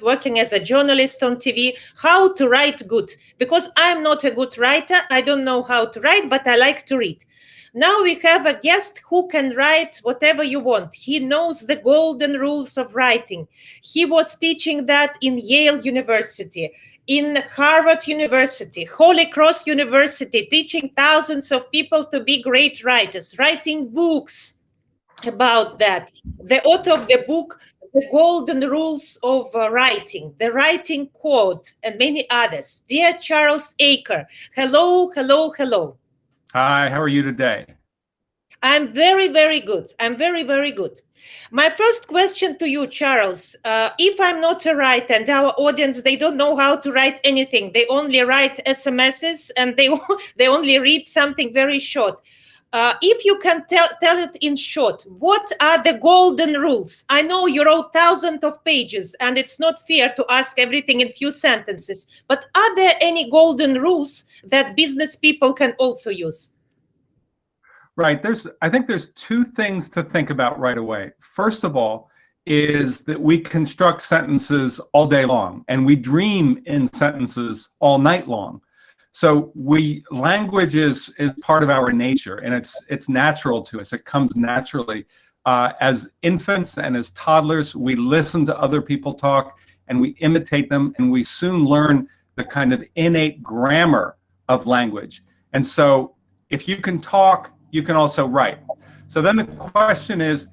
learned working as a journalist on TV how to write good, because I'm not a good writer. I don't know how to write, but I like to read. Now we have a guest who can write whatever you want. He knows the golden rules of writing. He was teaching that in Yale University, in Harvard University, Holy Cross University, teaching thousands of people to be great writers, writing books about that. The author of the book, The Golden Rules of Writing, The Writing Code, and many others. Dear Charles Eucher, hello, hello, hello. Hi, how are you today? I'm very, very good. I'm very, very good. My first question to you, Charles, if I'm not a writer and our audience, they don't know how to write anything, they only write SMSs and they only read something very short. If you can tell it in short, what are the golden rules? I know you wrote thousands of pages and it's not fair to ask everything in few sentences, but are there any golden rules that business people can also use? Right. I think there's two things to think about right away. First of all, is that we construct sentences all day long and we dream in sentences all night long. So language is part of our nature, and it's natural to us. It comes naturally. As infants and as toddlers, we listen to other people talk and we imitate them, and we soon learn the kind of innate grammar of language. And so if you can talk, you can also write. So then the question is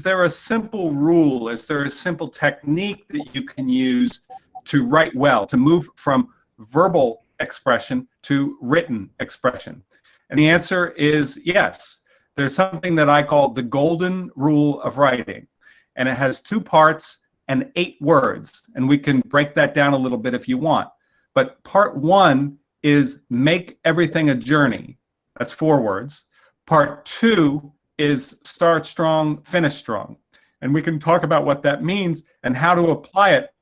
there a simple rule? Is there a simple technique that you can use to write well, to move from verbal expression to written expression? And the answer is yes. There's something that I call the golden rule of writing. And it has 2 parts and 8 words. And we can break that down a little bit if you want. But part 1 is make everything a journey. That's 4 words. Part 2 is start strong, finish strong. And we can talk about what that means and how to apply it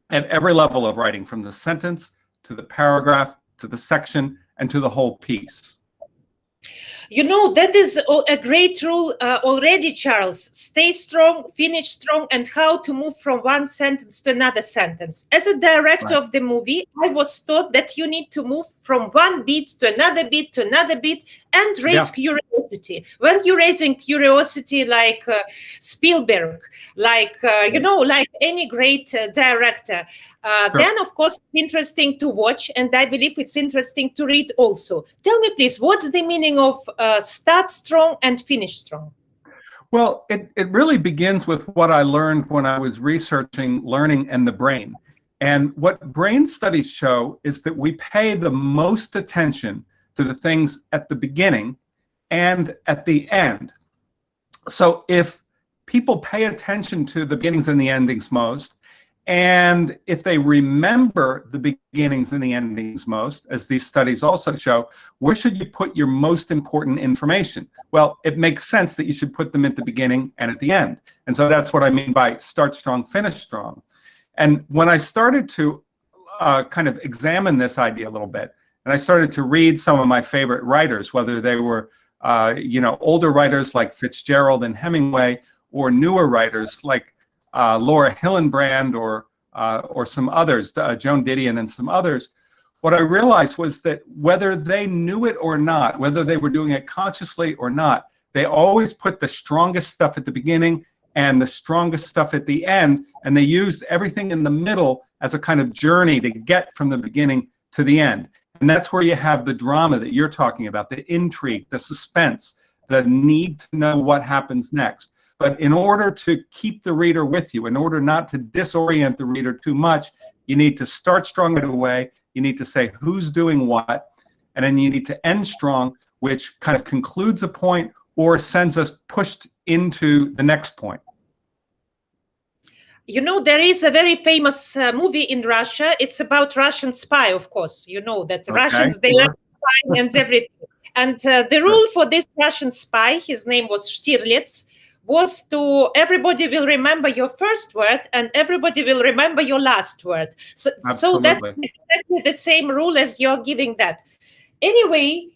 at every level of writing, from the sentence to the paragraph to the section and to the whole piece. You know, that is a great rule already, Charles. Stay strong, finish strong, and how to move from one sentence to another sentence. As a director of the movie, I was taught that you need to move from one beat to another beat to another beat and raise curiosity. When you're raising curiosity like Spielberg, like, you know, like any great director, then, of course, it's interesting to watch, and I believe it's interesting to read also. Tell me, please, what's the meaning of start strong and finish strong? Well, it really begins with what I learned when I was researching learning and the brain. And what brain studies show is that we pay the most attention to the things at the beginning and at the end. So if people pay attention to the beginnings and the endings most, and if they remember the beginnings and the endings most, as these studies also show, where should you put your most important information? Well, it makes sense that you should put them at the beginning and at the end. And so that's what I mean by start strong, finish strong. And when I started to kind of examine this idea a little bit, and I started to read some of my favorite writers, whether they were you know, older writers like Fitzgerald and Hemingway, or newer writers like Laura Hillenbrand or some others, Joan Didion and some others, what I realized was that whether they knew it or not, whether they were doing it consciously or not, they always put the strongest stuff at the beginning and the strongest stuff at the end, and they used everything in the middle as a kind of journey to get from the beginning to the end. And that's where you have the drama that you're talking about, the intrigue, the suspense, the need to know what happens next. But in order to keep the reader with you, in order not to disorient the reader too much, you need to start strong right away. You need to say who's doing what, and then you need to end strong, which kind of concludes a point or sends us pushed into the next point. You know, there is a very famous movie in Russia. It's about Russian spy, of course. You know that Russians, they like spying and everything. And the rule for this Russian spy, his name was Stiglitz, was to everybody will remember your first word and everybody will remember your last word. So that's exactly the same rule as you're giving that. Anyway,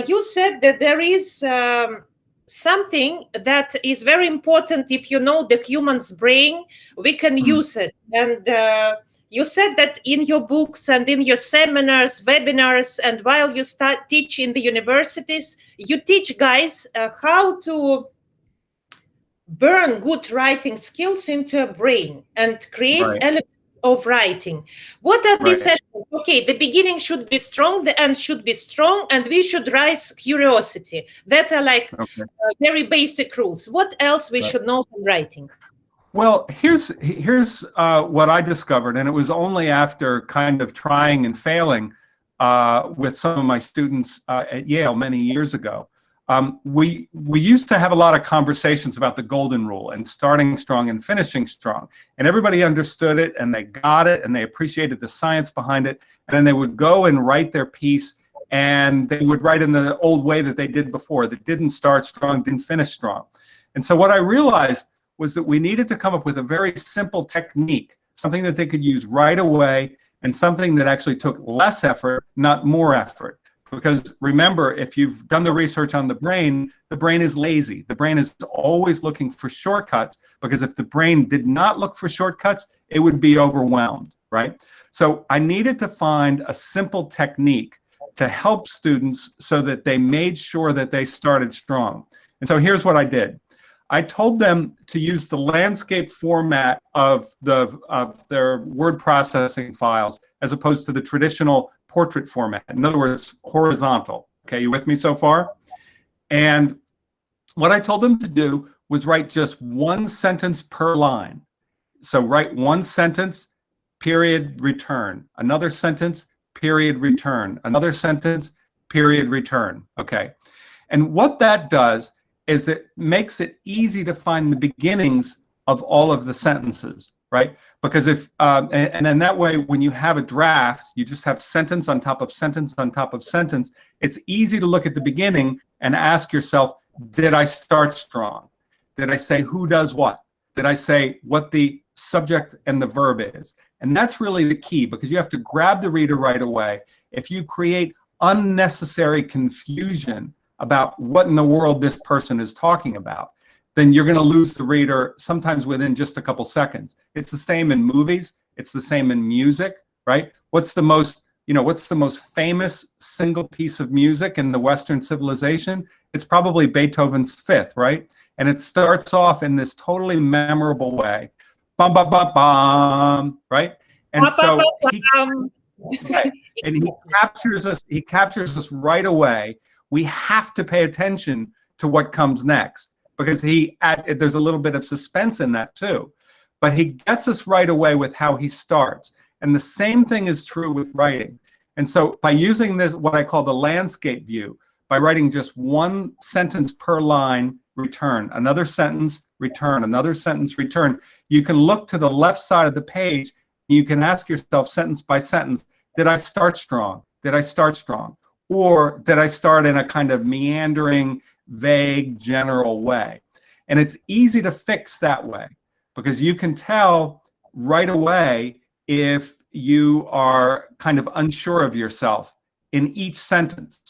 you said that there is something that is very important. If you know the human's brain, we can use it. And you said that in your books and in your seminars, webinars, and while you teach in the universities, you teach guys how to burn good writing skills into a brain and create elements of writing. What are these elements? Okay, the beginning should be strong, the end should be strong, and we should raise curiosity. That are like very basic rules. What else we should know in writing? Well, here's what I discovered, and it was only after kind of trying and failing with some of my students at Yale many years ago. We used to have a lot of conversations about the golden rule and starting strong and finishing strong, and everybody understood it and they got it and they appreciated the science behind it, and then they would go and write their piece, and they would write in the old way that they did before, that didn't start strong, didn't finish strong. And so what I realized was that we needed to come up with a very simple technique, something that they could use right away, and something that actually took less effort, not more effort. Because remember, if you've done the research on the brain is lazy. The brain is always looking for shortcuts, because if the brain did not look for shortcuts, it would be overwhelmed, right? So I needed to find a simple technique to help students so that they made sure that they started strong. And so here's what I did. I told them to use the landscape format of their word processing files as opposed to the traditional portrait format. In other words, horizontal. Okay, you with me so far? And what I told them to do was write just one sentence per line. So write one sentence, period, return. Another sentence, period, return. Another sentence, period, return. Okay. And what that does is it makes it easy to find the beginnings of all of the sentences, right? Because if, and then that way, when you have a draft, you just have sentence on top of sentence on top of sentence. It's easy to look at the beginning and ask yourself, did I start strong? Did I say who does what? Did I say what the subject and the verb is? And that's really the key, because you have to grab the reader right away. If you create unnecessary confusion about what in the world this person is talking about, then you're going to lose the reader sometimes within just a couple seconds. It's the same in movies. It's the same in music, right? What's the most famous single piece of music in the Western civilization? It's probably Beethoven's Fifth, right? And it starts off in this totally memorable way. Bum, bum, bum, bum, right? And so he captures us right away. We have to pay attention to what comes next, because there's a little bit of suspense in that too. But he gets us right away with how he starts. And the same thing is true with writing. And so by using this, what I call the landscape view, by writing just one sentence per line, return, another sentence, return, another sentence, return, you can look to the left side of the page, and you can ask yourself sentence by sentence, did I start strong? Did I start strong? Or did I start in a kind of meandering, vague, general way? And it's easy to fix that way, because you can tell right away if you are kind of unsure of yourself in each sentence.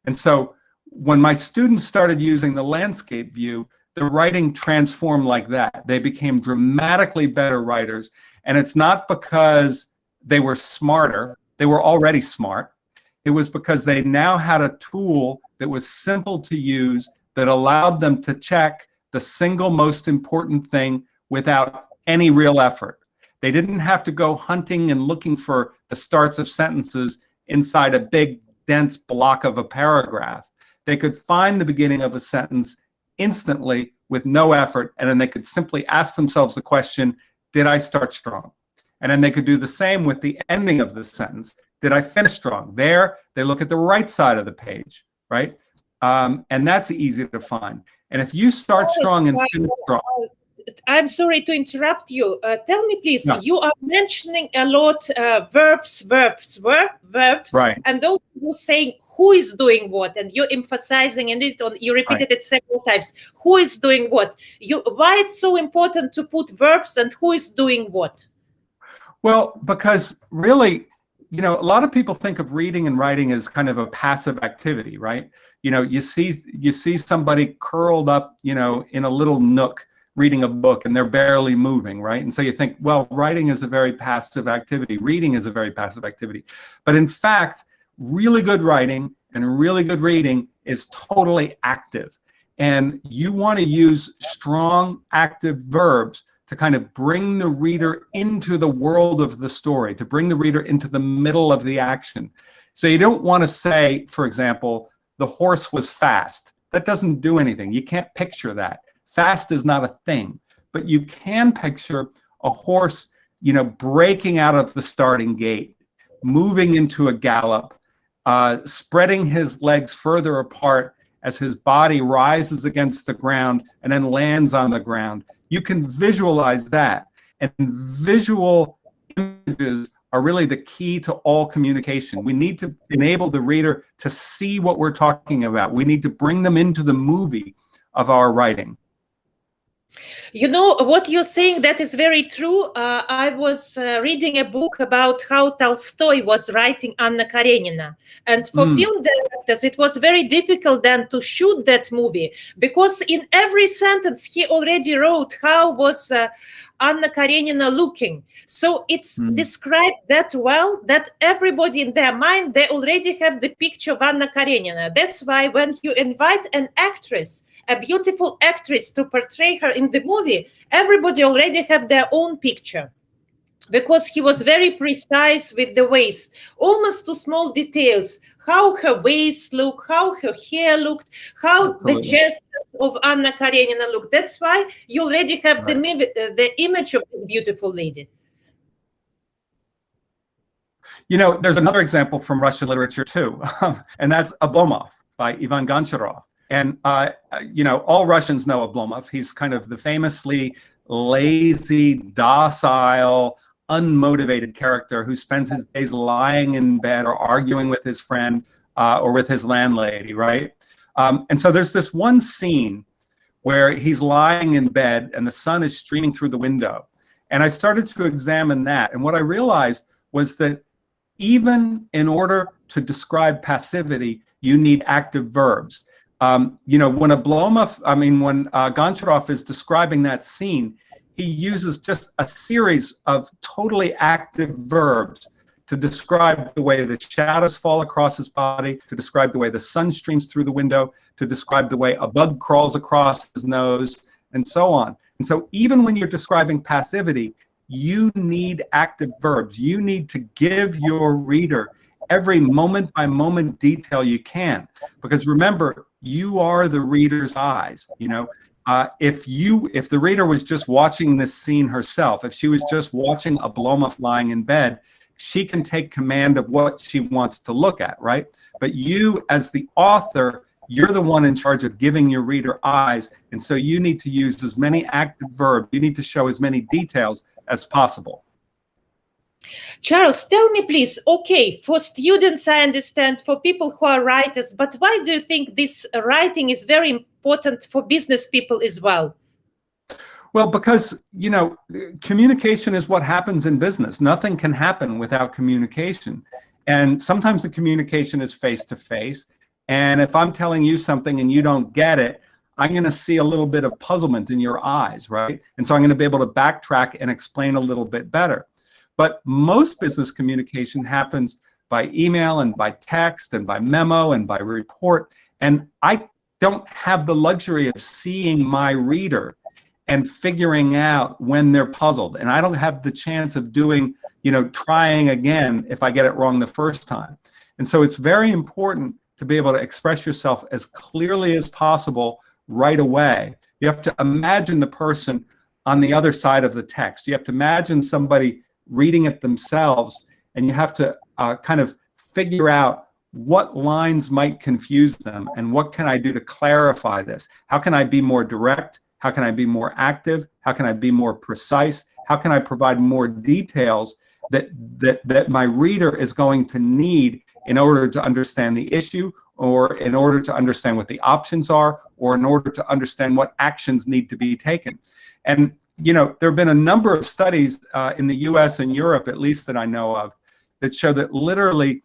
And so when my students started using the landscape view, the writing transformed like that. They became dramatically better writers. And it's not because they were smarter. They were already smart. It was because they now had a tool that was simple to use, that allowed them to check the single most important thing without any real effort. They didn't have to go hunting and looking for the starts of sentences inside a big, dense block of a paragraph. They could find the beginning of a sentence instantly with no effort, and then they could simply ask themselves the question, did I start strong? And then they could do the same with the ending of the sentence. Did I finish strong? There, they look at the right side of the page, right? And that's easy to find. And if you start strong and finish strong. I'm sorry to interrupt you. Tell me, please, No. You are mentioning a lot verbs, right. And those people saying who is doing what, and you're emphasizing you repeated it several times. Who is doing what? Why it's so important to put verbs and who is doing what? Well, because really, a lot of people think of reading and writing as kind of a passive activity, right? You see somebody curled up, in a little nook reading a book, and they're barely moving, right? And so you think, well, writing is a very passive activity, reading is a very passive activity. But in fact, really good writing and really good reading is totally active. And you want to use strong active verbs to kind of bring the reader into the world of the story, to bring the reader into the middle of the action. So you don't want to say, for example, the horse was fast. That doesn't do anything. You can't picture that. Fast is not a thing. But you can picture a horse, breaking out of the starting gate, moving into a gallop, spreading his legs further apart as his body rises against the ground and then lands on the ground. You can visualize that. And visual images are really the key to all communication. We need to enable the reader to see what we're talking about. We need to bring them into the movie of our writing. What you're saying, that is very true. I was reading a book about how Tolstoy was writing Anna Karenina. And for film directors, it was very difficult then to shoot that movie, because in every sentence he already wrote how was Anna Karenina looking. So it's described that well that everybody in their mind, they already have the picture of Anna Karenina. That's why when you invite an actress, a beautiful actress, to portray her in the movie, everybody already have their own picture, because he was very precise with the waist, almost to small details, how her waist looked, how her hair looked, how the gestures of Anna Karenina looked. That's why you already have the image of this beautiful lady. There's another example from Russian literature too, and that's Oblomov by Ivan Goncharov. And, all Russians know Oblomov. He's kind of the famously lazy, docile, unmotivated character who spends his days lying in bed or arguing with his friend or with his landlady, right? And so there's this one scene where he's lying in bed and the sun is streaming through the window. And I started to examine that. And what I realized was that even in order to describe passivity, you need active verbs. When Goncharov is describing that scene, he uses just a series of totally active verbs to describe the way the shadows fall across his body, to describe the way the sun streams through the window, to describe the way a bug crawls across his nose, and so on. And so even when you're describing passivity, you need active verbs. You need to give your reader every moment by moment detail you can, because remember, you are the reader's eyes. If the reader was just watching this scene herself, if she was just watching Oblomov lying in bed, she can take command of what she wants to look at, right? But you, as the author, you're the one in charge of giving your reader eyes, and so you need to use as many active verbs, you need to show as many details as possible. Charles, tell me please, okay, for students, I understand, for people who are writers, but why do you think this writing is very important for business people as well? Well, because, communication is what happens in business. Nothing can happen without communication. And sometimes the communication is face-to-face. And if I'm telling you something and you don't get it, I'm going to see a little bit of puzzlement in your eyes, right? And so I'm going to be able to backtrack and explain a little bit better. But most business communication happens by email and by text and by memo and by report. And I don't have the luxury of seeing my reader and figuring out when they're puzzled. And I don't have the chance of doing, trying again if I get it wrong the first time. And so it's very important to be able to express yourself as clearly as possible right away. You have to imagine the person on the other side of the text. You have to imagine somebody reading it themselves, and you have to kind of figure out what lines might confuse them and what can I do to clarify this? How can I be more direct? How can I be more active? How can I be more precise? How can I provide more details that my reader is going to need in order to understand the issue, or in order to understand what the options are, or in order to understand what actions need to be taken? And there have been a number of studies in the US and Europe, at least that I know of, that show that literally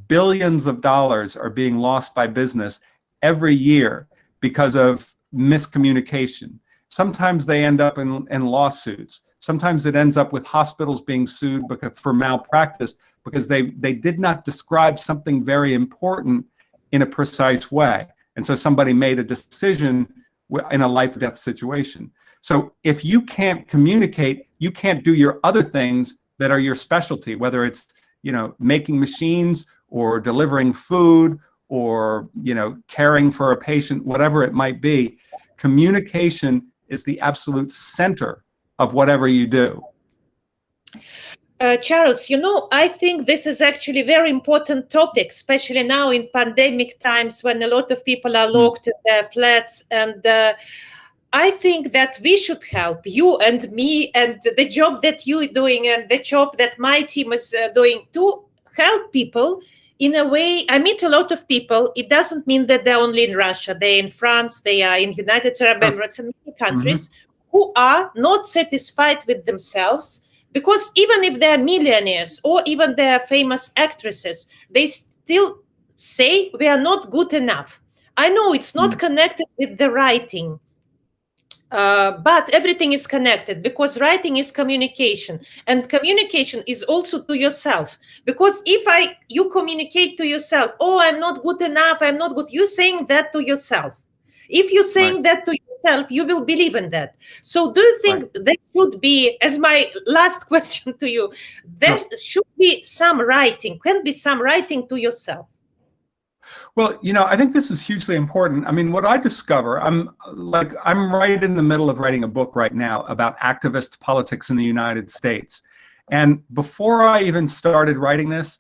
billions of dollars are being lost by business every year because of miscommunication. Sometimes they end up in lawsuits. Sometimes it ends up with hospitals being sued for malpractice because they did not describe something very important in a precise way. And so somebody made a decision in a life or death situation. So if you can't communicate, you can't do your other things that are your specialty, whether it's, making machines or delivering food or, caring for a patient, whatever it might be. Communication is the absolute center of whatever you do. Charles, I think this is actually a very important topic, especially now in pandemic times when a lot of people are locked in their flats. And I think that we should help you and me, and the job that you're doing and the job that my team is doing to help people in a way. I meet a lot of people. It doesn't mean that they're only in Russia. They're in France, they are in United Arab Emirates and many countries who are not satisfied with themselves. Because even if they're millionaires or even they're famous actresses, they still say we are not good enough. I know it's not connected with the writing, but everything is connected because writing is communication, and communication is also to yourself. Because if you communicate to yourself, oh, I'm not good enough, I'm not good, you're saying that to yourself. If you're saying that to yourself, you will believe in that. So do you think there should be, as my last question to you, there should be some writing, can be some writing to yourself? Well, I think this is hugely important. I mean, what I discover, I'm right in the middle of writing a book right now about activist politics in the United States. And before I even started writing this,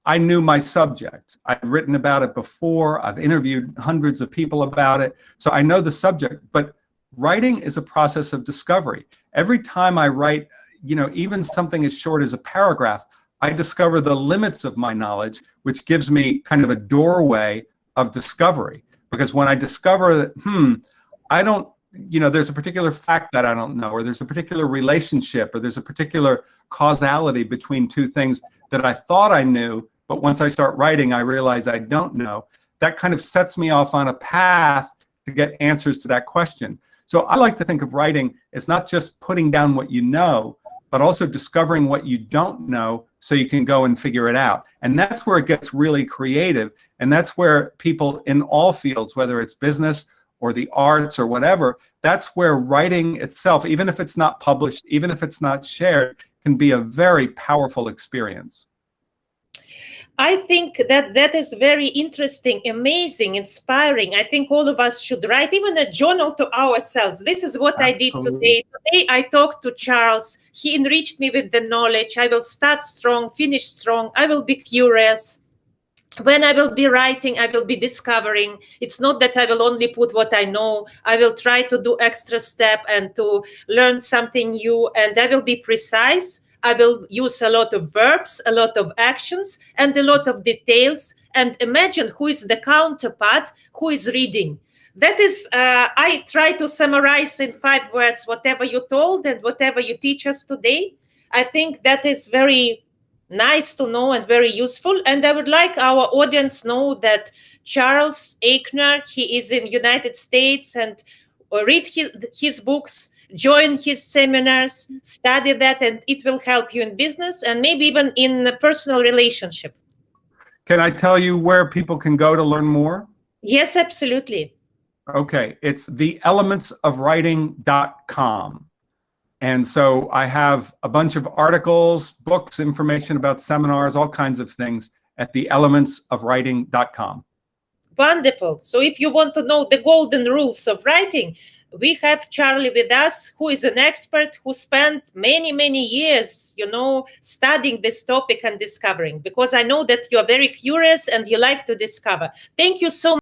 I knew my subject. I'd written about it before. I've interviewed hundreds of people about it. So I know the subject. But writing is a process of discovery. Every time I write, even something as short as a paragraph, I discover the limits of my knowledge, which gives me kind of a doorway of discovery. Because when I discover that, I don't, there's a particular fact that I don't know, or there's a particular relationship, or there's a particular causality between two things that I thought I knew, but once I start writing, I realize I don't know. That kind of sets me off on a path to get answers to that question. So I like to think of writing as not just putting down what you know, but also discovering what you don't know so you can go and figure it out. And that's where it gets really creative. And that's where people in all fields, whether it's business or the arts or whatever, that's where writing itself, even if it's not published, even if it's not shared, can be a very powerful experience. I think that is very interesting, amazing, inspiring. I think all of us should write even a journal to ourselves. This is what I did today. Today I talked to Charles. He enriched me with the knowledge. I will start strong, finish strong. I will be curious. When I will be writing, I will be discovering. It's not that I will only put what I know. I will try to do extra step and to learn something new, and I will be precise. I will use a lot of verbs, a lot of actions, and a lot of details. And imagine who is the counterpart, who is reading. That is, I try to summarize in 5 words whatever you told and whatever you teach us today. I think that is very nice to know and very useful. And I would like our audience know that Charles Eucher, he is in United States, and read his books, join his seminars, study that, and it will help you in business and maybe even in a personal relationship. Can I tell you where people can go to learn more? Yes, absolutely. Okay, it's theelementsofwriting.com. And so I have a bunch of articles, books, information about seminars, all kinds of things at theelementsofwriting.com. Wonderful. So if you want to know the golden rules of writing, we have Charlie with us, who is an expert who spent many, many years, studying this topic and discovering, because I know that you are very curious and you like to discover. Thank you so much.